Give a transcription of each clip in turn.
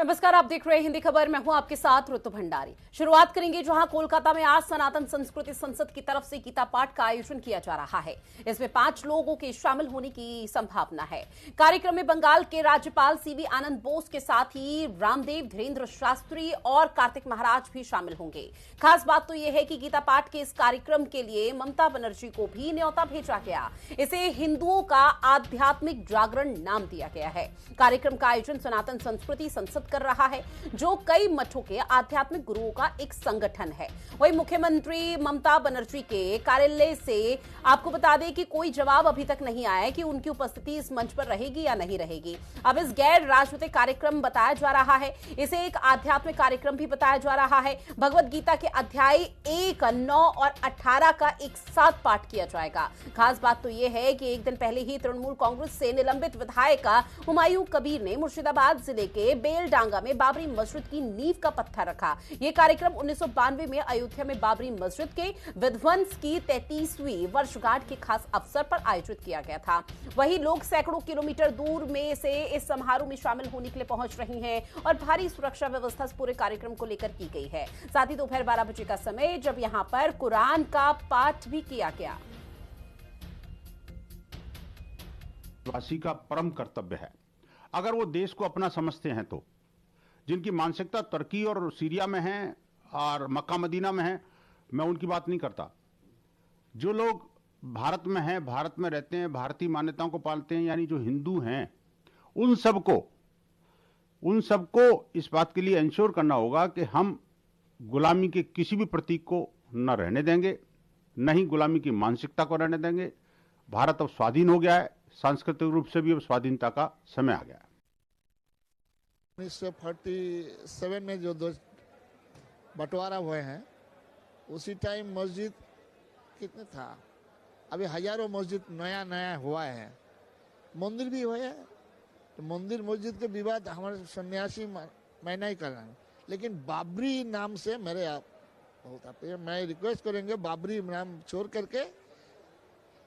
नमस्कार, आप देख रहे हैं हिंदी खबर। मैं हूं आपके साथ ऋतु भंडारी। शुरुआत करेंगे जहां कोलकाता में आज सनातन संस्कृति संसद की तरफ से गीता पाठ का आयोजन किया जा रहा है। इसमें 5 लोगों के शामिल होने की संभावना है। कार्यक्रम में बंगाल के राज्यपाल सीवी आनंद बोस के साथ ही रामदेव, धीरेन्द्र शास्त्री और कार्तिक महाराज भी शामिल होंगे। खास बात तो यह है कि गीता पाठ के इस कार्यक्रम के लिए ममता बनर्जी को भी न्योता भेजा गया। इसे हिंदुओं का आध्यात्मिक जागरण नाम दिया गया है। कार्यक्रम का आयोजन सनातन संस्कृति संसद कर रहा है, जो कई मठों के आध्यात्मिक गुरुओं का एक संगठन है। वहीं मुख्यमंत्री ममता बनर्जी के कार्यालय से आपको बता दें कि कोई जवाब अभी तक नहीं आया कि उनकी उपस्थिति इस मंच पर रहेगी या नहीं रहेगी। अब इस गैर राजनीतिक कार्यक्रम बताया जा रहा है, इसे एक आध्यात्मिक कार्यक्रम भी बताया जा रहा है। भगवत गीता के अध्याय 1, 9 और 18 का एक साथ पाठ किया जाएगा। खास बात तो यह है कि एक दिन पहले ही तृणमूल कांग्रेस से निलंबित विधायक हुमायूं कबीर ने मुर्शिदाबाद जिले के बेलडांगा में बाबरी मस्जिद की नींव का पत्थर रखा। यह कार्यक्रम 1992 में अयोध्या में बाबरी मस्जिद के विध्वंस की 33वीं वर्षगांठ के खास अवसर पर आयोजित किया गया था। वहीं लोग सैकड़ों किलोमीटर दूर में से इस समारोह में शामिल होने के लिए पहुंच रहे हैं और भारी सुरक्षा व्यवस्था पूरे कार्यक्रम को लेकर की गई है। साथ ही दोपहर 12 बजे का समय जब यहां पर कुरान का पाठ भी किया गया। वासी का परम कर्तव्य है, अगर वो देश को अपना समझते हैं तो। जिनकी मानसिकता तुर्की और सीरिया में है और मक्का मदीना में है, मैं उनकी बात नहीं करता। जो लोग भारत में हैं, भारत में रहते हैं, भारतीय मान्यताओं को पालते हैं, यानी जो हिंदू हैं, उन सबको इस बात के लिए इंश्योर करना होगा कि हम गुलामी के किसी भी प्रतीक को न रहने देंगे, न ही गुलामी की मानसिकता को रहने देंगे। भारत अब स्वाधीन हो गया है, सांस्कृतिक रूप से भी अब स्वाधीनता का समय आ गया है। 1947 में जो दो बंटवारा हुए हैं, उसी टाइम मस्जिद कितने था, अभी हजारों मस्जिद नया हुआ है, मंदिर भी हुए हैं। तो मंदिर मस्जिद के विवाद हमारे सन्यासी मैं नहीं कर रहा हूँ, लेकिन बाबरी नाम से मेरे आप बहुत आप मैं रिक्वेस्ट करेंगे, बाबरी नाम छोड़ करके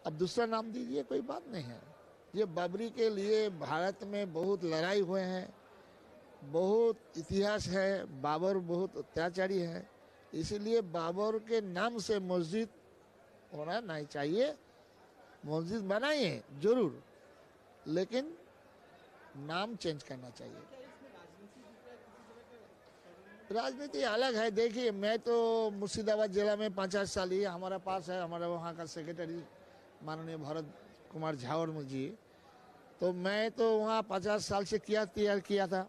अब दूसरा नाम दीजिए, कोई बात नहीं है। ये बाबरी के लिए भारत में बहुत लड़ाई हुए हैं, बहुत इतिहास है, बाबर बहुत अत्याचारी है, इसीलिए बाबर के नाम से मस्जिद होना नहीं चाहिए। मस्जिद बनाइए जरूर, लेकिन नाम चेंज करना चाहिए। राजनीति अलग है। देखिए, मैं तो मुर्शिदाबाद जिला में 50 साल ही हमारा पास है, हमारा वहाँ का सेक्रेटरी माननीय भरत कुमार झावर जी, तो मैं तो वहाँ 50 साल से तैयार किया था।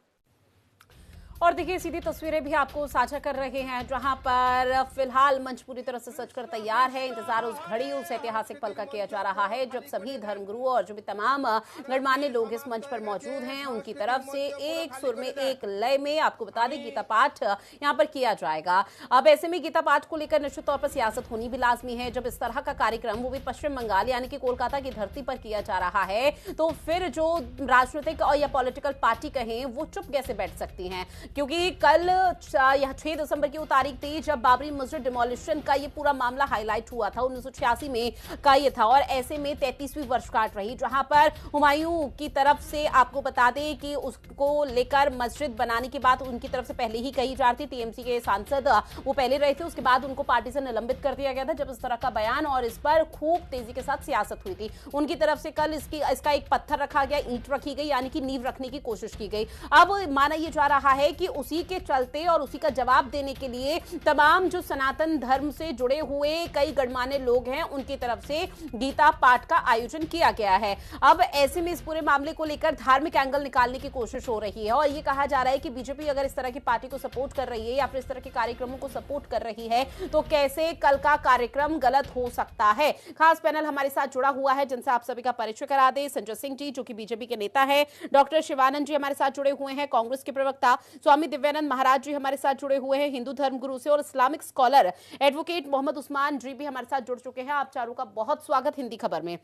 और देखिए, सीधी तस्वीरें भी आपको साझा कर रहे हैं, जहां पर फिलहाल मंच पूरी तरह से सजकर तैयार है। इंतजार उस घड़ी, उस ऐतिहासिक पल का किया जा रहा है जब सभी धर्मगुरु और जो भी तमाम गणमान्य लोग इस मंच पर मौजूद हैं, उनकी तरफ से एक सुर में, एक लय में आपको बता दें गीता पाठ यहां पर किया जाएगा। अब ऐसे में गीता पाठ को लेकर निश्चित तौर पर सियासत होनी भी लाजमी है। जब इस तरह का कार्यक्रम, वो भी पश्चिम बंगाल यानी कि कोलकाता की धरती पर किया जा रहा है, तो फिर जो राजनीतिक और या पॉलिटिकल पार्टी कहें, वो चुप कैसे बैठ सकती हैं? क्योंकि कल यह 6 दिसंबर की वो तारीख थी जब बाबरी मस्जिद डिमोलिशन का ये पूरा मामला हाईलाइट हुआ था। 1986 में का ये था और ऐसे में 33वीं वर्षगांठ रही, जहां पर हुमायूं की तरफ से आपको बता दें कि उसको लेकर मस्जिद बनाने की बात उनकी तरफ से पहले ही कही जा रही थी। टीएमसी के सांसद वो पहले रहे थे, उसके बाद उनको पार्टी से निलंबित कर दिया गया था जब इस तरह का बयान और इस पर खूब तेजी के साथ सियासत हुई थी। उनकी तरफ से कल इसका एक पत्थर रखा गया, ईंट रखी गई, यानी कि नींव रखने की कोशिश की गई। अब माना यह जा रहा है कि उसी के चलते और उसी का जवाब देने के लिए तमाम जो सनातन धर्म से जुड़े हुए कई गणमान्य लोग हैं, उनकी तरफ से गीता पाठ का आयोजन किया गया है। अब ऐसे में इस पूरे मामले को लेकर धार्मिक एंगल निकालने की कोशिश हो रही है और यह कहा जा रहा है कि बीजेपी अगर इस तरह की पार्टी को सपोर्ट कर रही है या फिर इस तरह के कार्यक्रमों को सपोर्ट कर रही है, तो कैसे कल का कार्यक्रम गलत हो सकता है। खास पैनल हमारे साथ जुड़ा हुआ है, जिनसे आप सभी का परिचय करा दें। संजय सिंह जी, जो कि बीजेपी के नेता है, डॉक्टर शिवानंद जी हमारे साथ जुड़े हुए हैं, कांग्रेस के प्रवक्ता, स्वामी दिव्यानंद महाराज जी हमारे साथ जुड़े हुए हैं हिंदू धर्म गुरु से, और Islamic scholar advocate Mohammad Usman ji भी हमारे साथ जुड़ चुके हैं। आप चारों का बहुत स्वागत हिंदी खबर में।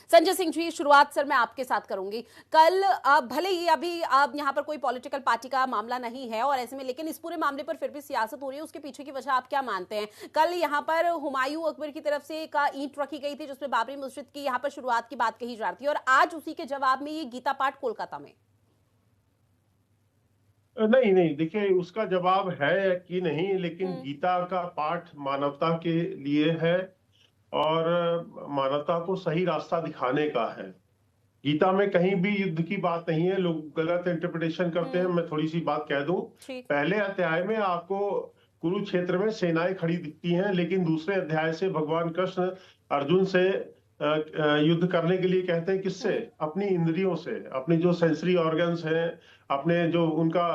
संजय सिंह जी, शुरुआत सर मैं आपके साथ करूंगी। कल भले ही अभी अब यहाँ पर कोई पॉलिटिकल पार्टी का मामला नहीं है और ऐसे में, लेकिन इस पूरे मामले पर फिर भी सियासत हो रही है, उसके पीछे की वजह आप क्या मानते हैं? कल यहाँ पर हुमायूं अकबर की तरफ से एक ईंट रखी गई थी जिसमें बाबरी मस्जिद की यहाँ पर शुरुआत की बात कही जा रही थी, और आज उसी के जवाब में ये गीता पाठ कोलकाता में। नहीं नहीं, देखिए उसका जवाब है कि नहीं, लेकिन हम्म। गीता का पाठ मानवता के लिए है और मानवता को सही रास्ता दिखाने का है। गीता में कहीं भी युद्ध की बात नहीं है, लोग गलत इंटरप्रिटेशन करते हैं। हम्म। मैं थोड़ी सी बात कह दूं। ठीक। पहले अध्याय में आपको कुरुक्षेत्र में सेनाएं खड़ी दिखती हैं, लेकिन दूसरे अध्याय से भगवान कृष्ण अर्जुन से युद्ध करने के लिए कहते हैं। किससे? हम्म। अपनी इंद्रियों से, अपनी जो सेंसरी ऑर्गन्स हैं, अपने जो उनका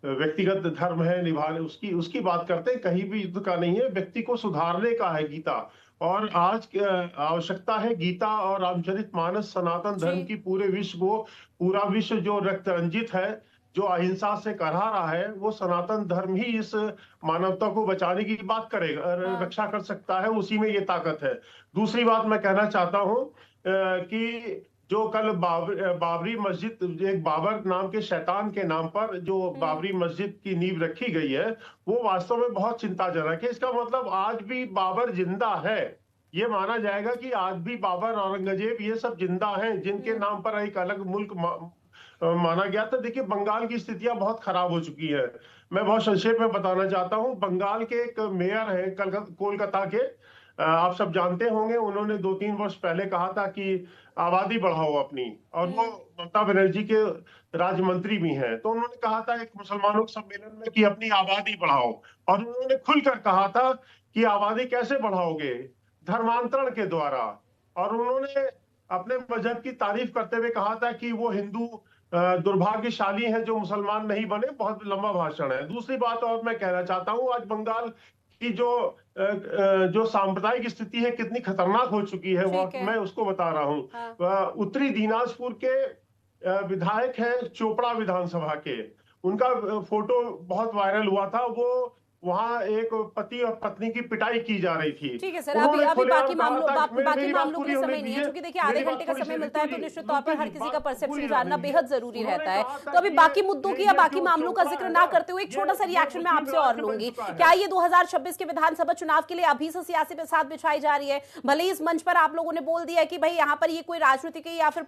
व्यक्तिगत धर्म है निभाने, उसकी उसकी बात करते हैं। कहीं भी युद्ध का नहीं है, व्यक्ति को सुधारने का है गीता। और आज आवश्यकता है गीता और रामचरितमानस सनातन धर्म जी। की पूरे विश्व को, पूरा विश्व जो रक्त रंजित है, जो अहिंसा से करहा रहा है, वो सनातन धर्म ही इस मानवता को बचाने की बात करेगा, हाँ। रक्षा कर सकता है। उसी में ये ताकत है। दूसरी बात मैं कहना चाहता हूं कि जो कल बाबरी मस्जिद, एक बाबर नाम के शैतान के नाम पर जो हम्म। बाबरी मस्जिद की नींव रखी गई है, वो वास्तव में बहुत चिंताजनक है। इसका मतलब आज भी बाबर जिंदा है। ये माना जाएगा कि आज भी बाबर, औरंगजेब, ये सब जिंदा हैं, जिनके हम्म। नाम पर एक अलग मुल्क माना गया था। देखिए बंगाल की स्थितियां बहुत खराब हो चुकी है। मैं बहुत संक्षेप में बताना चाहता हूं। बंगाल के एक मेयर है कोलकाता के, आप सब जानते होंगे। उन्होंने 2-3 वर्ष पहले कहा था कि आबादी बढ़ाओ अपनी, और वो हम्म। ममता बनर्जी के राज्य मंत्री भी हैं। तो उन्होंने कहा था एक मुसलमानों के सम्मेलन में कि अपनी आबादी बढ़ाओ, और उन्होंने खुलकर कहा था कि आबादी कैसे बढ़ाओगे? धर्मांतरण के द्वारा। और उन्होंने अपने मजहब की तारीफ करते हुए कहा था कि वो हिंदू दुर्भाग्यशाली हैं जो मुसलमान नहीं बने। बहुत लंबा भाषण है। दूसरी बात और मैं कहना चाहता हूं, आज बंगाल की जो सांप्रदायिक स्थिति है कितनी खतरनाक हो चुकी है, वो ठीक है। मैं उसको बता रहा हूँ। हाँ। उत्तरी दिनाजपुर के विधायक हैं चोपड़ा विधानसभा के, उनका फोटो बहुत वायरल हुआ था। वो वहां एक पति और पत्नी की पिटाई की जा रही थी। ठीक है सर, अभी उन्होंने अभी खुलेआम कहा था कि बाकी मेरी बात मामलों के पूरी लिए होने समय नहीं है, दीजिए, क्योंकि देखिए आधे मेरी बात घंटे का थोड़ी सी, समय मिलता है तो निश्चित तौर पर हर किसी का बात परसेप्शन पूरी जानना होने बेहद दीजिए। जरूरी उन्होंने रहता है। कहा था तो अभी कि बाकी मुद्दों की या ये बाकी जो मामलों का चोपड़ा जिक्र है ना ना, करते हुए एक छोटा सा रिएक्शन मैं मुस्लिम आपसे राज और से बन लूंगी। चुका है। क्या ये 2026 के विधानसभा चुनाव के लिए अभी से सियासी प्रसाद बिछाई जा रही है? भले ही इस मंच पर आप लोगों ने बोल दिया है कि भाई यहाँ पर ये कोई राजनीतिक या फिर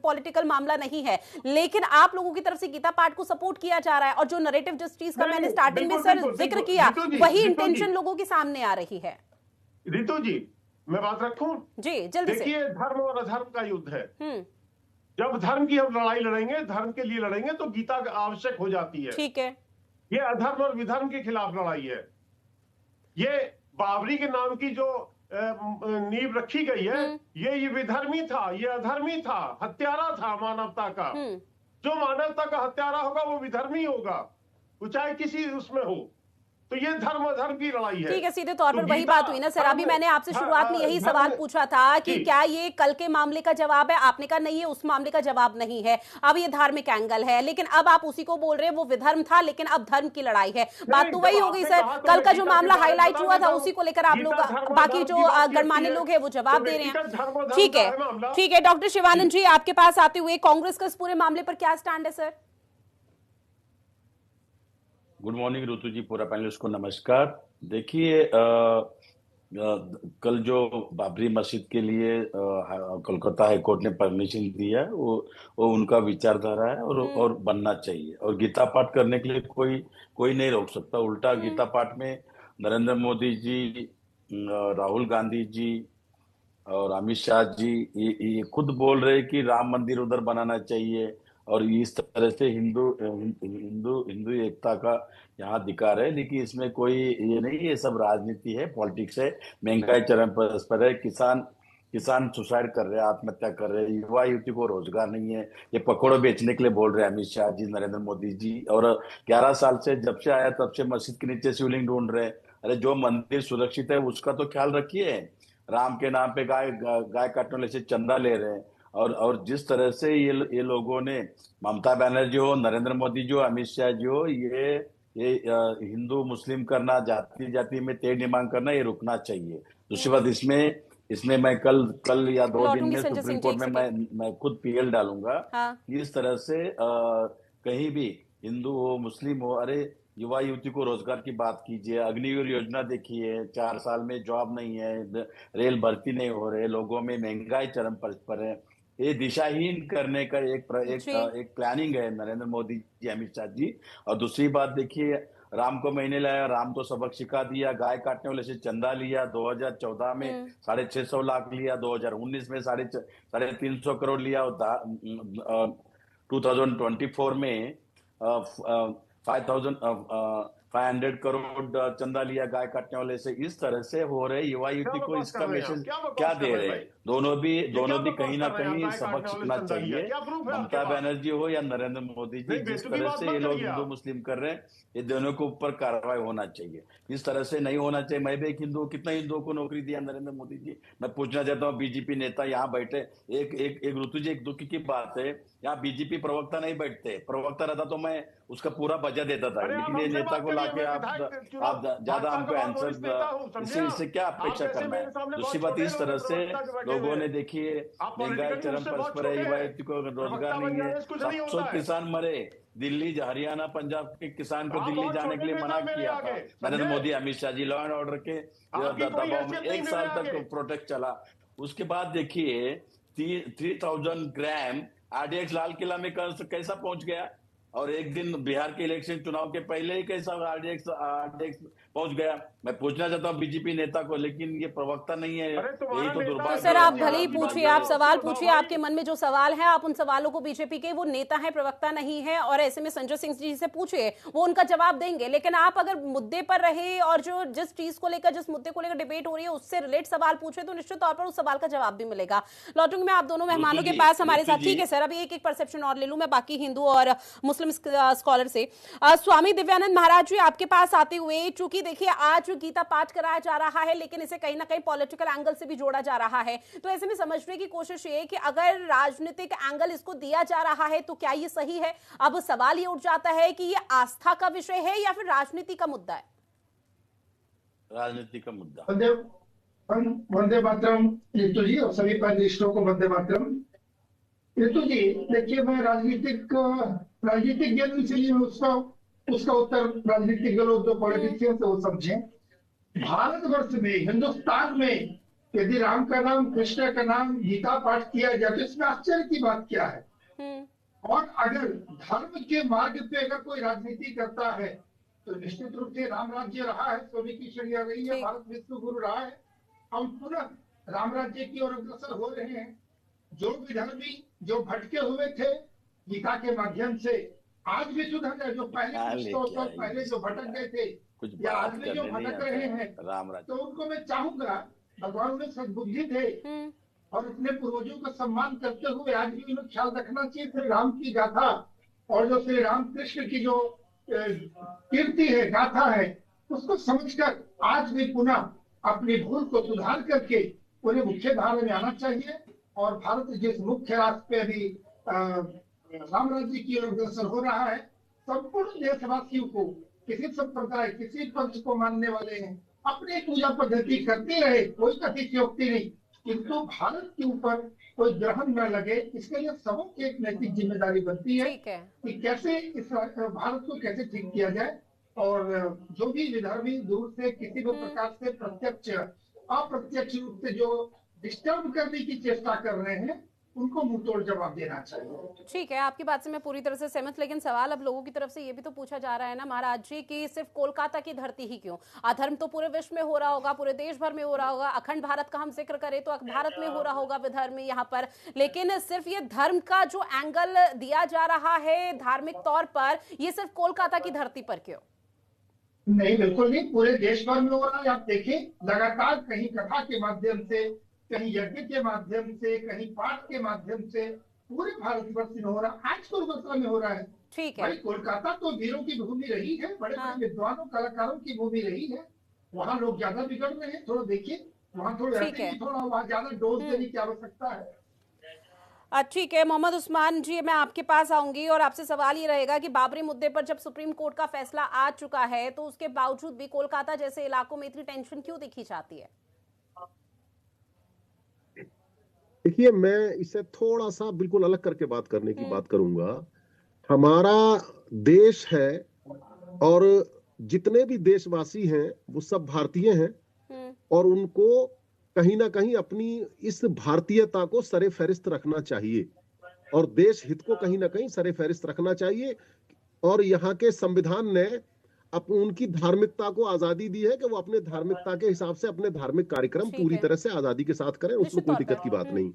पॉलिटिकल मामला नहीं है, लेकिन आप लोगों की तरफ से गीता पाठ को सपोर्ट किया जा रहा है, और जो नरेटिव जिस चीज का नहीं मैंने नहीं, स्टार्टिंग में बिल्कुल सर बिल्कुल जिक्र बिल्कुल, किया, रितु जी, वही रितु जी, इंटेंशन लोगों के सामने आ रही है। रितु जी, मैं बात रखूं? जी जल्दी से। देखिए, धर्म और अधर्म का युद्ध है। हम्म। जब धर्म की हम लड़ाई लड़ेंगे, धर्म के लिए लड़ेंगे, तो गीता आवश्यक हो जाती है। ठीक है। ये अधर्म और विधर्म के खिलाफ लड़ाई है। ये बाबरी के नाम की जो नींव रखी गई है, हम्म। ये विधर्मी था, ये अधर्मी था, हत्यारा था मानवता का। हम्म। जो मानवता का हत्यारा होगा वो विधर्मी होगा, वो चाहे किसी उसमें हो। तो ये धर्म अधर्म की लड़ाई है। ठीक है, सीधे तौर तो पर वही गीता बात हुई ना सर। अभी मैंने आपसे शुरुआत में यही सवाल पूछा था कि जी, क्या ये कल के मामले का जवाब है, आपने कहा नहीं, ये उस मामले का जवाब नहीं है, अब ये धार्मिक एंगल है। लेकिन अब आप उसी को बोल रहे हैं वो विधर्म था, लेकिन अब धर्म की लड़ाई है। बात तो वही हो गई सर। कल का जो मामला हाईलाइट हुआ था उसी को लेकर आप लोग, बाकी जो गणमान्य लोग हैं वो जवाब दे रहे हैं। ठीक है, ठीक है। डॉक्टर शिवानंद जी, आपके पास आते हुए कांग्रेस का इस पूरे मामले पर क्या स्टैंड है सर? गुड मॉर्निंग ऋतु जी, पूरा पैनलिस्ट को नमस्कार। देखिए, कल जो बाबरी मस्जिद के लिए कोलकाता हाई कोर्ट ने परमिशन दिया है, वो उनका विचारधारा है और बनना चाहिए। और गीता पाठ करने के लिए कोई कोई नहीं रोक सकता। उल्टा गीता पाठ में नरेंद्र मोदी जी, राहुल गांधी जी और अमित शाह जी ये खुद बोल रहे हैं कि राम मंदिर उधर बनाना चाहिए। और इस तरह से हिंदू हिंदू हिंदू एकता का यहाँ अधिकार है। लेकिन इसमें कोई ये नहीं, ये सब राजनीति है, पॉलिटिक्स है। महंगाई चरम पर है। किसान किसान सुसाइड कर रहे हैं, आत्महत्या कर रहे हैं। युवा युवती को रोजगार नहीं है। ये पकौड़े बेचने के लिए बोल रहे हैं अमित शाह जी, नरेंद्र मोदी जी। और 11 साल से जब से आया तब से मस्जिद के नीचे शिवलिंग ढूंढ रहे हैं। अरे जो मंदिर सुरक्षित है उसका तो ख्याल रखिए। राम के नाम पे गाय गाय काटने वाले से चंदा ले रहे हैं। और जिस तरह से ये लोगों ने, ममता बनर्जी हो, नरेंद्र मोदी जी हो, अमित शाह जी हो, ये हिंदू मुस्लिम करना, जाति जाति में तेढ़ निमांग करना, ये रुकना चाहिए। दूसरी बात, इसमें इसमें मैं कल कल या 2 दिन लौटूंगी में संजय सुप्रीम सिंह जी, कोर्ट एक में सेकंड। मैं खुद पीएल डालूंगा। हाँ। इस तरह से कहीं भी हिंदू हो मुस्लिम हो, अरे युवा युवती को रोजगार की बात कीजिए। अग्निवीर योजना देखिए, 4 साल में जॉब नहीं है, रेल भर्ती नहीं हो रहे, लोगों में महंगाई चरम पर है। ये दिशाहीन करने का जी। एक प्लानिंग है नरेंद्र मोदी जी, अमित शाह जी। और दूसरी बात देखिए, राम को महीने लाया, राम तो सबक सिखा दिया, गाय काटने वाले से चंदा लिया, 2014 में 650 लाख लिया, 2019 में 350 करोड़ लिया, और 2024 में 500 करोड़ चंदा लिया गाय काटने वाले से। इस तरह से हो रहे युवा युवती को इसका मैसेज क्या दे रहे हैं? दोनों भी कहीं ना कहीं सबक सीखना चाहिए। ममता बनर्जी हो या नरेंद्र मोदी जी, जिस तरह से ये लोग हिंदू मुस्लिम कर रहे हैं, ये दोनों के ऊपर कार्रवाई होना चाहिए। इस तरह से नहीं होना चाहिए। मैं भी एक हिंदू, कितना हिंदुओं को नौकरी दिया नरेंद्र मोदी जी। मैं पूछना चाहता हूँ, बीजेपी नेता यहाँ बैठे, एक ऋतु जी, एक दुख की बात है, यहाँ बीजेपी प्रवक्ता नहीं बैठते। प्रवक्ता रहता तो मैं उसका पूरा बजट देता था, लेकिन ये नेता को लाके आप ज्यादा हमको आंसर, इससे क्या अपेक्षा करना है? दूसरी बात, इस तरह से लोगों ने देखिए, महंगाई चरम पर है, युवा युवती को रोजगार नहीं है, 700 किसान मरे, दिल्ली, हरियाणा, पंजाब के किसान को दिल्ली जाने के लिए मना किया था Narendra Modi, Amit Shah ji. Law and order के दबाव में 1 साल तक प्रोटेक्ट चला। उसके बाद देखिए 3000 ग्राम आरडीएक्स लाल किला में कैसा पहुंच गया, और एक दिन बिहार के इलेक्शन चुनाव के पहले ही कैसा आरडीएक्स पहुंच गया। मैं पूछना चाहता हूँ बीजेपी नेता को, लेकिन ये प्रवक्ता नहीं है, यही तो दुर्भाग्य। तो सर आप भले ही पूछिए, आप सवाल पूछिए, आपके मन में जो सवाल है आप उन सवालों को बीजेपी के, वो नेता है, प्रवक्ता नहीं है, और ऐसे में संजय सिंह जी से पूछिए, वो उनका जवाब देंगे। लेकिन आप अगर मुद्दे पर रहे और जो जिस चीज को लेकर, जिस मुद्दे को लेकर डिबेट हो रही है उससे रिलेट सवाल पूछे, तो निश्चित तौर पर उस सवाल का जवाब भी मिलेगा। लौटूंगी मैं आप दोनों मेहमानों के पास हमारे साथ। ठीक है सर, अभी एक परसेप्शन और ले लूं मैं बाकी हिंदू और मुस्लिम स्कॉलर से। स्वामी दिव्यानंद महाराज जी, आपके पास आते हुए, चूंकि देखिए आज गीता पाठ कराया जा रहा है, लेकिन इसे कहीं ना कहीं पॉलिटिकल एंगल से भी जोड़ा जा रहा है, तो ऐसे में समझने की कोशिश ये कि अगर राजनीतिक एंगल इसको दिया जा रहा है तो क्या ये सही है? अब सवाल ये उठ जाता है कि ये आस्था का विषय है या फिर राजनीति का मुद्दा है? राजनीति का मुद्दा। वंदे मातरम ऋतु जी, और सभी पैनलिस्टों को वंदे मातरम। ऋतु जी देखिए, मैं राजनीतिक ज्ञान से ही उसका उत्तर राजनीतिक दलों, जो पॉलिटिशियंस है वो समझे। भारतवर्ष में, हिंदुस्तान में यदि राम का नाम, कृष्ण का नाम, गीता पाठ किया जाए तो इसमें आश्चर्य की बात क्या है? और अगर धर्म के मार्ग पे अगर कोई राजनीति करता है तो निश्चित रूप से राम राज्य रहा है, सोने की चिड़िया रही है, भारत विश्व गुरु रहा है। हम पुनः राम राज्य की ओर अग्रसर हो रहे हैं। जो विधर्मी, जो भटके हुए थे गीता के माध्यम से, आज भी सुधर गए। जो पहले जो भटक गए थे या आज भी जो भटक रहे हैं, तो उनको मैं चाहूंगा, भगवान में सद्बुद्धि थे और अपने पूर्वजों का सम्मान करते हुए आज भी उन्हें ख्याल रखना चाहिए। श्री राम की गाथा और जो श्री राम कृष्ण की जो कीर्ति है, गाथा है, उसको समझकर आज भी पुनः अपनी भूल को सुधार करके उन्हें मुख्य धारा में आना चाहिए। और भारत जिस मुख्य रास्ते पे अभी राम राज्य की ओर अग्रसर हो रहा है, संपूर्ण देशवासियों को, किसी संप्रदाय, किसी पंथ को मानने वाले हैं, अपनी पूजा पद्धति करते रहे, कोई अतिशयोक्ति नहीं, किंतु भारत के ऊपर कोई ग्रहण न लगे, इसके लिए सबों की एक नैतिक जिम्मेदारी बनती है कि कैसे इस भारत को कैसे ठीक किया जाए। और जो भी विधर्मी दूर से किसी भी प्रकार से प्रत्यक्ष अप्रत्यक्ष रूप से जो डिस्टर्ब करने की चेष्टा कर रहे हैं, उनको मुंहतोड़ जवाब देना चाहिए। ठीक है, आपकी बात से मैं पूरी तरह से सहमत, लेकिन सवाल अब लोगों की तरफ से ये भी तो पूछा जा रहा है ना महाराज जी कि सिर्फ कोलकाता की धरती ही क्यों? अधर्म तो पूरे विश्व में हो रहा होगा, पूरे देश भर में हो रहा होगा। अखंड भारत का हम जिक्र करें तो भारत में हो रहा होगा विधर्म यहाँ पर, लेकिन सिर्फ ये धर्म का जो एंगल दिया जा रहा है धार्मिक तौर पर, ये सिर्फ कोलकाता की धरती पर क्यों? नहीं, बिल्कुल नहीं, पूरे देश भर में हो रहा है। आप देखिए, लगातार कहीं कथा के माध्यम से, कहीं यज्ञ के माध्यम से, कहीं पाठ के माध्यम से पूरे भारतवर्ष में हो रहा है। आज कोलकाता में हो रहा है। ठीक है भाई, कोलकाता तो वीरों की भूमि रही है, बड़े बड़े विद्वानों कलाकारों की भूमि रही है। वहाँ लोग ज्यादा बिगड़ रहे हैं, थोड़ा देखिए, वहाँ थोड़ा वहाँ ज्यादा डोज देने की आवश्यकता है। ठीक है मोहम्मद उस्मान जी, मैं आपके पास आऊंगी और आपसे सवाल ये रहेगा कि बाबरी मुद्दे पर जब सुप्रीम कोर्ट का फैसला आ चुका है तो उसके बावजूद भी कोलकाता जैसे इलाकों में इतनी टेंशन क्यों दिखी जाती है? देखिए, मैं इसे थोड़ा सा बिल्कुल अलग करके बात करने की बात करूंगा। हमारा देश है और जितने भी देशवासी हैं वो सब भारतीय हैं और उनको कहीं ना कहीं अपनी इस भारतीयता को सरे फहरिस्त रखना चाहिए और देश हित को कहीं ना कहीं सरे फहरिस्त रखना चाहिए। और यहाँ के संविधान ने उनकी धार्मिकता को आजादी दी है कि वो अपने धार्मिकता के हिसाब से अपने धार्मिक कार्यक्रम ठीक पूरी है, तरह से आजादी के साथ करें, उसमें निश्चित कोई तौर दिक्कत पर। की बात नहीं।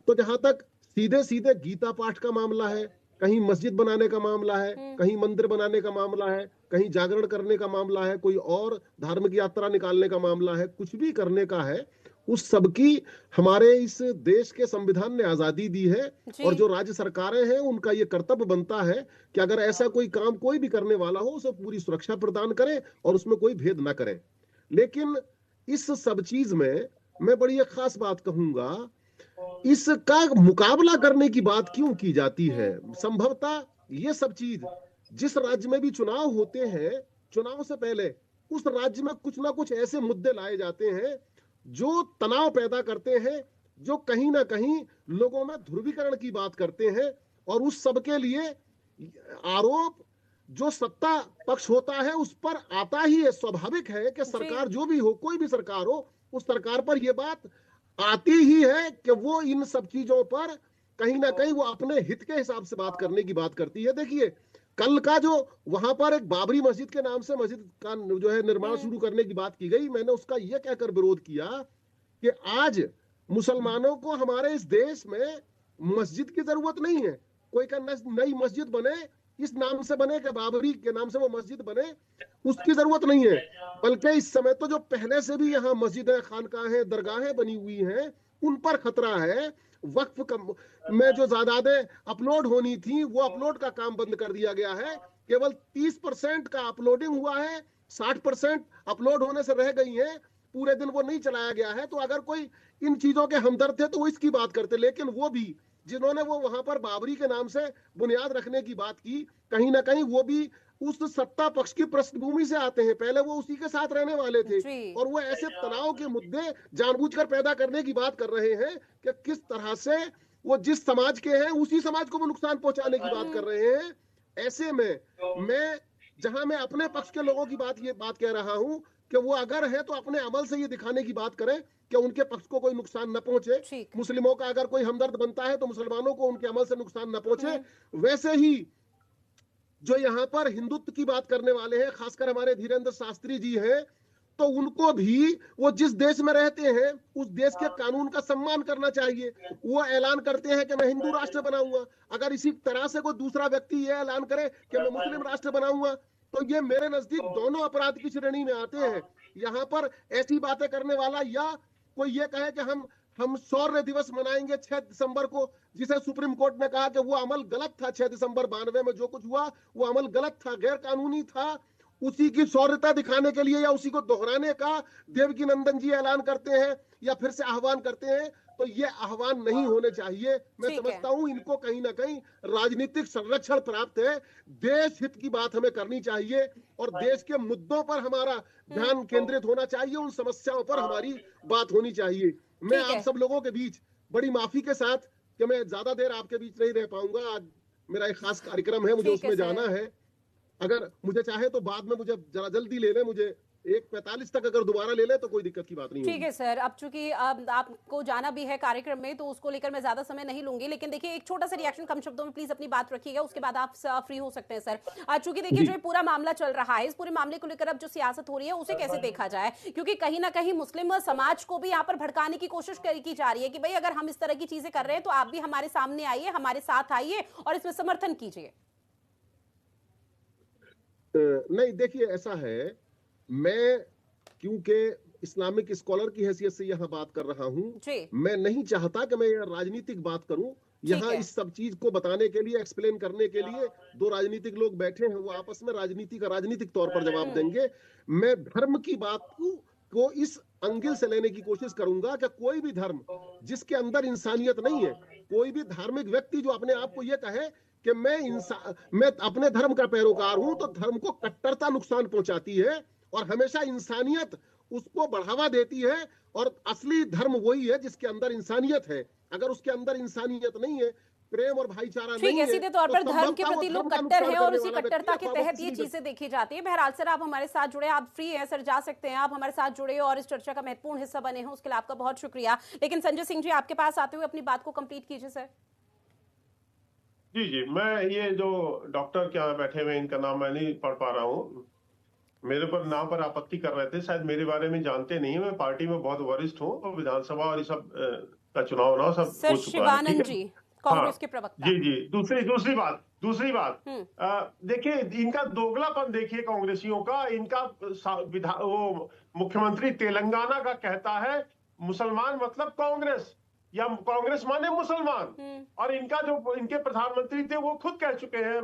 तो जहां तक सीधे सीधे गीता पाठ का मामला है, कहीं मस्जिद बनाने का मामला है, कहीं मंदिर बनाने का मामला है, कहीं जागरण करने का मामला है, कोई और धार्मिक यात्रा निकालने का मामला है, कुछ भी करने का है, उस सबकी हमारे इस देश के संविधान ने आजादी दी है। जी। और जो राज्य सरकारें हैं उनका ये कर्तव्य बनता है कि अगर ऐसा कोई काम कोई भी करने वाला हो उसे पूरी सुरक्षा प्रदान करें और उसमें कोई भेद ना करें। लेकिन इस सब चीज में मैं बड़ी एक खास बात कहूंगा, इसका मुकाबला करने की बात क्यों की जाती है? संभवतः ये सब चीज जिस राज्य में भी चुनाव होते हैं, चुनाव से पहले उस राज्य में कुछ ना कुछ ऐसे मुद्दे लाए जाते हैं जो तनाव पैदा करते हैं, जो कहीं ना कहीं लोगों में ध्रुवीकरण की बात करते हैं। और उस सब के लिए आरोप जो सत्ता पक्ष होता है उस पर आता ही है। स्वाभाविक है कि सरकार जो भी हो, कोई भी सरकार हो, उस सरकार पर यह बात आती ही है कि वो इन सब चीजों पर कहीं ना कहीं वो अपने हित के हिसाब से बात करने की बात करती है। देखिए, कल का जो वहां पर एक बाबरी मस्जिद के नाम से मस्जिद का जो है निर्माण शुरू करने की बात की गई, मैंने उसका यह कहकर विरोध किया कि आज मुसलमानों को हमारे इस देश में मस्जिद की जरूरत नहीं है। कोई का नई मस्जिद बने, इस नाम से बने कि बाबरी के नाम से वो मस्जिद बने, उसकी जरूरत नहीं है। बल्कि इस समय तो जो पहले से भी यहाँ मस्जिदें, खानकाहें, दरगाहें बनी हुई हैं, उन पर खतरा है। वक्फ में जो जायदादें अपलोड होनी थी वो अपलोड का काम बंद कर दिया गया है। केवल 30% का अपलोडिंग हुआ है, 60% अपलोड होने से रह गई है, पूरे दिन वो नहीं चलाया गया है। तो अगर कोई इन चीजों के हमदर्द थे तो वो इसकी बात करते, लेकिन वो भी जिन्होंने वो वहां पर बाबरी के नाम से बुनियाद रखने की बात की, कहीं ना कहीं वो भी उस सत्ता पक्ष की पृष्ठभूमि से आते हैं, पहले वो उसी के साथ रहने वाले थे और वो ऐसे तनाव के मुद्दे जानबूझकर पैदा करने की बात कर रहे हैं कि किस तरह से वो जिस समाज के हैं उसी समाज को वो नुकसान पहुंचाने की बात कर रहे हैं। ऐसे में मैं अपने पक्ष के लोगों की बात कह रहा हूं कि वो अगर है तो अपने अमल से ये दिखाने की बात करें कि उनके पक्ष को कोई नुकसान न पहुंचे। मुस्लिमों का अगर कोई हमदर्द बनता है तो मुसलमानों को उनके अमल से नुकसान न पहुंचे। वैसे ही जो यहाँ पर हिंदुत्व की बात करने वाले हैं, खासकर हमारे धीरेन्द्र शास्त्री जी हैं, तो उनको भी वो जिस देश में रहते हैं उस देश के कानून का सम्मान करना चाहिए। वो ऐलान करते हैं कि मैं हिंदू राष्ट्र बनाऊंगा, अगर इसी तरह से कोई दूसरा व्यक्ति ये ऐलान करे कि मैं मुस्लिम राष्ट्र बनाऊंगा तो ये मेरे नजदीक दोनों अपराध की श्रेणी में आते हैं। यहाँ पर ऐसी बातें करने वाला या कोई ये कहे कि हम शौर्य दिवस मनाएंगे 6 दिसंबर को, जिसे सुप्रीम कोर्ट ने कहा कि वो अमल गलत था, 6 दिसंबर 92 में जो कुछ हुआ वो अमल गलत था, गैर कानूनी था, उसी की शौर्यता दिखाने के लिए या उसी को दोहराने का देवकी नंदन जी ऐलान करते हैं या फिर से आह्वान करते हैं, तो ये आह्वान नहीं होने चाहिए। मैं समझता हूं इनको कहीं ना कहीं राजनीतिक संरक्षण प्राप्त है। देश हित की बात हमें करनी चाहिए और देश के मुद्दों पर हमारा ध्यान केंद्रित होना चाहिए, उन समस्याओं पर हमारी बात होनी चाहिए। मैं आप सब लोगों के बीच बड़ी माफी के साथ कि मैं ज्यादा देर आपके बीच नहीं रह पाऊंगा, आज मेरा एक खास कार्यक्रम है, मुझे उसमें जाना है। अगर मुझे चाहे तो बाद में मुझे जरा जल्दी ले ले, मुझे 1:45 तक अगर दोबारा ले ले तो कोई दिक्कत की बात नहीं। ठीक है सर, अब चूंकि आपको जाना भी है कार्यक्रम में तो उसको लेकर मैं ज्यादा समय नहीं लूंगी, लेकिन देखिए एक छोटा सा रिएक्शन कम शब्दों में प्लीज अपनी बात रखिएगा, उसके बाद आप फ्री हो सकते हैं सर। चूंकि देखिए जो पूरा मामला चल रहा है, इस पूरे मामले को लेकर अब जो सियासत हो रही है उसे कैसे देखा जाए, क्योंकि कहीं ना कहीं मुस्लिम समाज को भी यहाँ पर भड़काने की कोशिश की जा रही है कि भाई अगर हम इस तरह की चीजें कर रहे हैं तो आप भी हमारे सामने आइए, हमारे साथ आइए और इसमें समर्थन कीजिए। नहीं, देखिए ऐसा है, मैं क्योंकि इस्लामिक स्कॉलर की हैसियत से यहाँ बात कर रहा हूँ, मैं नहीं चाहता कि मैं राजनीतिक बात करूं। यहाँ इस सब चीज को बताने के लिए, एक्सप्लेन करने के लिए दो राजनीतिक लोग बैठे हैं, वो आपस में राजनीतिक तौर पर जवाब देंगे। मैं धर्म की बात को इस एंगल से लेने की कोशिश करूंगा कि कोई भी धर्म जिसके अंदर इंसानियत नहीं है, कोई भी धार्मिक व्यक्ति जो अपने आप को ये कहे कि मैं अपने धर्म का पैरोकार हूं, तो धर्म को कट्टरता नुकसान पहुंचाती है और हमेशा इंसानियत उसको बढ़ावा देती है। और असली धर्म वही है जिसके अंदर इंसानियत है। अगर उसके अंदर इंसानियत नहीं है प्रेम और भाईचारा ठीक नहीं है, है, सीधे तौर तो पर धर्म संभवतः के वो प्रति लोग धर्म का कट्टर नुकसान हैं और करने उसी वाला व्यक्ति कट्टरता के अथवा वो तहत किसी ये भी चीजें देखी जाती है। बहरहाल सर, आप हमारे साथ जुड़े, आप फ्री हैं सर, जा सकते हैं, आप हमारे साथ जुड़े और इस चर्चा का महत्वपूर्ण हिस्सा बने हैं, उसके लिए आपका बहुत शुक्रिया। लेकिन संजय सिंह जी, आपके पास आते हुए अपनी बात को कंप्लीट कीजिए सर। जी जी, मैं ये जो डॉक्टर क्या बैठे हुए इनका नाम मैं नहीं पढ़ पा रहा हूँ, मेरे पर नाम पर आपत्ति कर रहे थे, शायद मेरे बारे में जानते नहीं है। मैं पार्टी में बहुत वरिष्ठ हूँ और विधानसभा और ये सब का चुनाव ना सब सर हो चुका है। शिवानंद जी, कांग्रेस हाँ, के प्रवक्ता। जी जी, दूसरी बात देखिए, इनका दोगलापन देखिए कांग्रेसियों का। इनका वो मुख्यमंत्री तेलंगाना का कहता है मुसलमान मतलब कांग्रेस, या कांग्रेस माने मुसलमान, और इनका जो इनके प्रधानमंत्री थे वो खुद कह चुके हैं,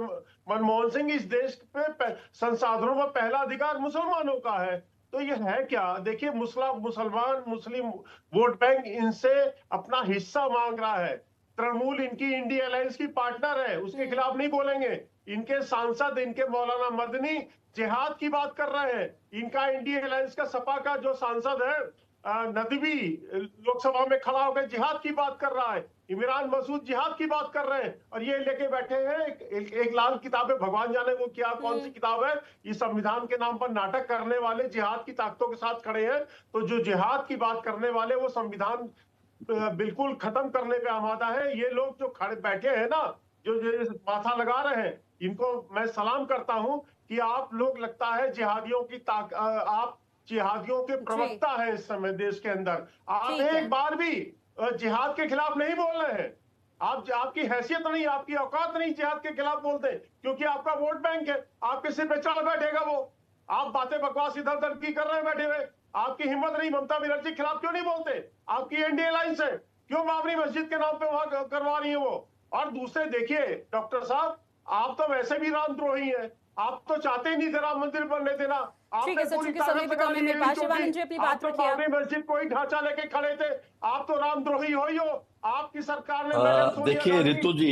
मनमोहन सिंह, इस देश पे संसाधनों का पहला अधिकार मुसलमानों का है। तो ये है क्या? देखिए, मुस्लिम वोट बैंक इनसे अपना हिस्सा मांग रहा है। तृणमूल इनकी इंडिया अलायंस की पार्टनर है, उसके खिलाफ नहीं बोलेंगे। इनके सांसद, इनके मौलाना मदनी जिहाद की बात कर रहे हैं। इनका इंडिया अलायंस का सपा का जो सांसद है नदवी, लोकसभा में खड़ा होकर जिहाद की बात कर रहा है। इमरान मसूद जिहाद की बात कर रहे हैं, और ये लेके बैठे हैं एक लाल किताब है, भगवान जाने वो क्या कौन सी किताब है। ये संविधान के नाम पर नाटक करने वाले जिहाद की ताकतों के साथ खड़े हैं। तो जो जिहाद की बात करने वाले वो संविधान बिल्कुल खत्म करने पे आमादा है। ये लोग जो खड़े बैठे हैं ना, जो माथा लगा रहे हैं, इनको मैं सलाम करता हूं कि आप लोग लगता है जिहादियों की आप जिहादियों के प्रवक्ता है इस समय देश के अंदर। आप एक बार भी जिहाद के खिलाफ नहीं बोल रहे हैं। आपकी हैसियत नहीं, आपकी औकात नहीं जिहाद के खिलाफ बोलते, क्योंकि आपका वोट बैंक है, आपके सिर पे चढ़ बैठेगा वो। आप बातें बकवास इधर उधर की कर रहे हैं बैठे हुए। आपकी हिम्मत नहीं, ममता बनर्जी के खिलाफ क्यों नहीं बोलते? आपकी एनडीए अलायंस है, क्यों बाबरी मस्जिद के नाम पे वहां करवा रही है वो? और दूसरे देखिए डॉक्टर साहब, आप तो वैसे भी रामद्रोही हैं। आप तो चाहते ही नहीं थे राम मंदिर बनने देना। ठीक है सर, चूंकि समय भी कम है मेरे पास, शिवानंद जी अपनी बात रखिए। बाबरी मस्जिद कोई ढांचा लेके खड़े थे, आप तो रामद्रोही हो। आपकी सरकार ने देखिए ऋतु जी,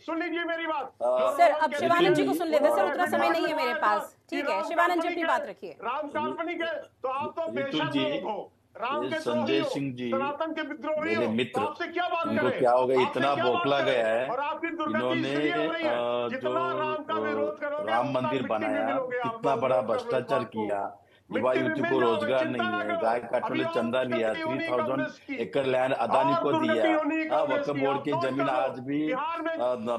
सुन लीजिए मेरी बात सर। अब शिवानंद जी को सुन लेते सर, उतना समय नहीं है मेरे पास। ठीक है शिवानंद जी अपनी बात रखिए। राम काल्पनिक है तो आप तो बेशक लोग हो, राम के संजय सिंह जी सनातन के विद्रोही मेरे हो, मित्र, तो आपसे क्या बात उनको करें? क्या हो गया, आपसे इतना क्या बात बौखला करें? गया है। और आपकी दुर्गति इन्होंने इसलिए हो रही है, जितना राम का विरोध करोगे राम उतना मंदिर मिट्टी में बनाया, मिलोगे आप कितना लोग, बड़ा विरोध कर रहे हो भ्रष्टाचार बात को। किया, युवा मिट्टी में युवती मिल को जाओगे, रोजगार चिंता नहीं ना है, करो। गाय काटने अभी वाले और चंदा लिया, दुर्गति होनी 3000 कांग्रेस की, एकड़ लैंड अदानी और को दुर्गति दिया। होनी कांग्रेस वक्फ की। बोर्ड आप की सोच जमीन करो, आज भी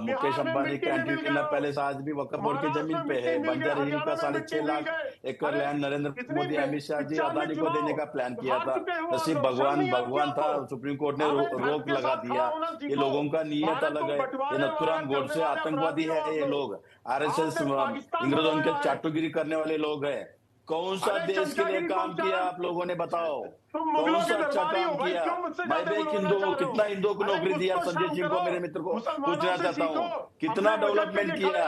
मुकेश अंबानी के मिट्टी में मिल एंटीना गए, पैलेस आज भी वक्फ बोर्ड की जमीन पे है। बंजर हिल का 6.5 लाख एकड़ लैंड नरेंद्र मोदी, अमित शाह जी अदानी को देने का प्लान किया था। नसीब भगवान था, सुप्रीम कोर्ट ने रोक लगा दिया। ये लोगों का नीयत अलग है। ये नथुराम गोडसे आतंकवादी है, ये लोग आरएसएस इंग्रजों के चाटुगिरी करने वाले लोग हैं। कौन सा देश के लिए काम किया आप लोगों ने, बताओ कौन सा अच्छा काम किया? मैं भी एक हिंदू हूँ, कितना हिंदुओं को नौकरी दिया संजय सिंह को, मेरे मित्र को पूछना चाहता हूँ, कितना डेवलपमेंट किया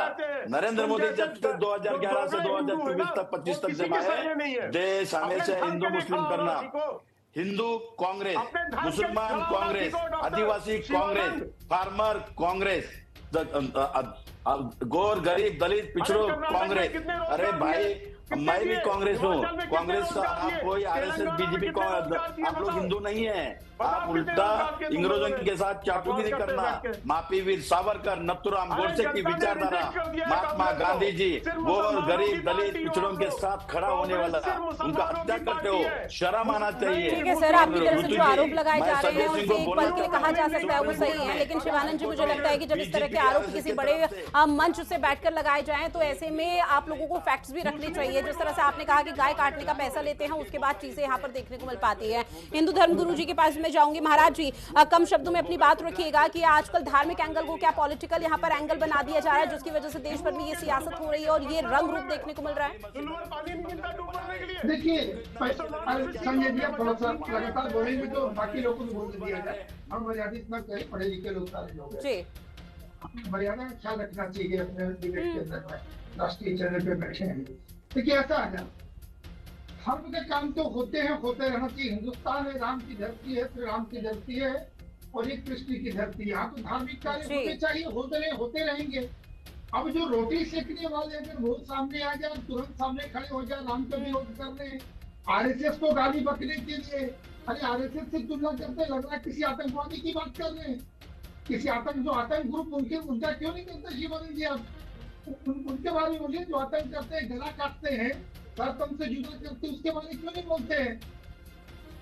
नरेंद्र मोदी जब से 2011 से 2024 तक 25 तक जमा है। देश हमेशा हिंदू मुस्लिम करना, हिंदू कांग्रेस, मुसलमान कांग्रेस, आदिवासी कांग्रेस, फार्मर कांग्रेस, गौर गरीब दलित पिछड़ों कांग्रेस। अरे भाई मैं भी कांग्रेस हूँ, कांग्रेस आप कोई आरएसएस बीजेपी आप लोग हिंदू नहीं है। आप उल्टा इंग्रजों के साथ चाटुगिरी करना, मापी वीर सावरकर, नथुराम गोडसे की विचारधारा, महात्मा गांधी जी गौर गरीब दलित पिछड़ों के साथ खड़ा होने वाला, उनका हत्या करते हो, शर्म आना चाहिए। ठीक है सर, आपकी तरफ से जो आरोप लगाए जा रहे हैं उसे एक पल के लिए कहा जा सकता है वो सही है, लेकिन शिवानंद जी मुझे लगता है कि जब इस तरह के आरोप किसी बड़े मंच से बैठकर लगाए जाएं तो ऐसे में आप लोगों को फैक्ट्स भी रखने चाहिए। जिस तरह से आपने कहा कि गाय काटने का पैसा लेते हैं, उसके बाद चीजें यहाँ पर देखने को मिल पाती है। हिंदू धर्म गुरु जी के पास मैं जाऊंगी। महाराज जी कम शब्दों में अपनी बात रखिएगा कि आजकल धार्मिक एंगल को क्या पॉलिटिकल यहाँ पर एंगल बना दिया जा रहा है, जिसकी वजह से देश भर में ये सियासत हो रही है और ये रंग रूप देखने को मिल रहा है। देखिए संजय जी थोड़ा सा लगातार बोलेंगे तो बाकी लोगों को बोल दिया जाए। हम मर्यादित इतना पढ़े लिखे लोग सारे लोग हैं, मर्यादा का ख्याल रखना चाहिए अपने डिबेट के अंदर में। राष्ट्रीय चैनल पे बैठे हैं, देखिए ऐसा है ना, धर्म के काम तो होते हैं, होते रहना चाहिए। हिंदुस्तान है, राम की धरती है, श्री राम की धरती है और एक कृष्ण की धरती है। यहाँ तो धार्मिक कार्य होने चाहिए, होते रहेंगे। अब जो रोटी सेकने वाले अगर वो सामने आ जाए, तुरंत सामने खड़े हो जाए राम का विरोध करने, आरएसएस को गाली बकने के लिए, अरे आरएसएस से तुलना करते लग रहा है किसी आतंकवादी की बात कर रहे हैं। किसी आतंक ग्रुप उनका क्यों नहीं करते शिवलिंग जी? आप उनके बारे में बोलिए, जो आतंक करते हैं, गला काटते हैं, सर तन से जुदा करते हैं, उसके बारे में क्यों नहीं बोलते हैं?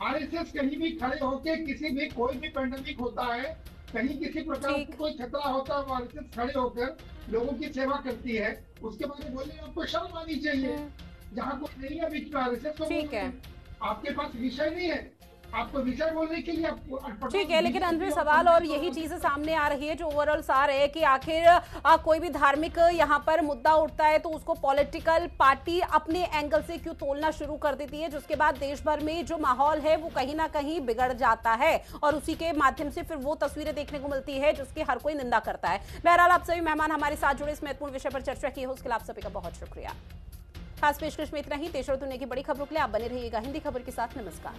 आरएसएस कहीं भी खड़े होके किसी भी कोई भी पैंडेमिक होता है, कहीं किसी प्रकार का कोई खतरा होता है, आरएसएस खड़े होकर लोगों की सेवा करती है, उसके बारे में बोलने में आपको शर्म आनी चाहिए। जहाँ कोई नहीं है बीच में आरएसएस को ठीक है, आपके पास विषय नहीं है, आपको विषय बोलने के लिए आपको ठीक है। लेकिन अंदर सवाल और यही चीजें सामने आ रही है जो ओवरऑल सार है कि आखिर कोई भी धार्मिक यहाँ पर मुद्दा उठता है तो उसको पॉलिटिकल पार्टी अपने एंगल से क्यों तोलना शुरू कर देती है, जिसके बाद देश भर में जो माहौल है वो कहीं ना कहीं बिगड़ जाता है और उसी के माध्यम से फिर वो तस्वीरें देखने को मिलती है जिसकी हर कोई निंदा करता है। बहरहाल आप सभी मेहमान हमारे साथ जुड़े, इस महत्वपूर्ण विषय पर चर्चा की है, उसके लिए आप सभी का बहुत शुक्रिया। खास पेशकश में इतना ही। देश और दुनिया की बड़ी खबरों के लिए आप बने रहिएगा हिंदी खबर के साथ। नमस्कार।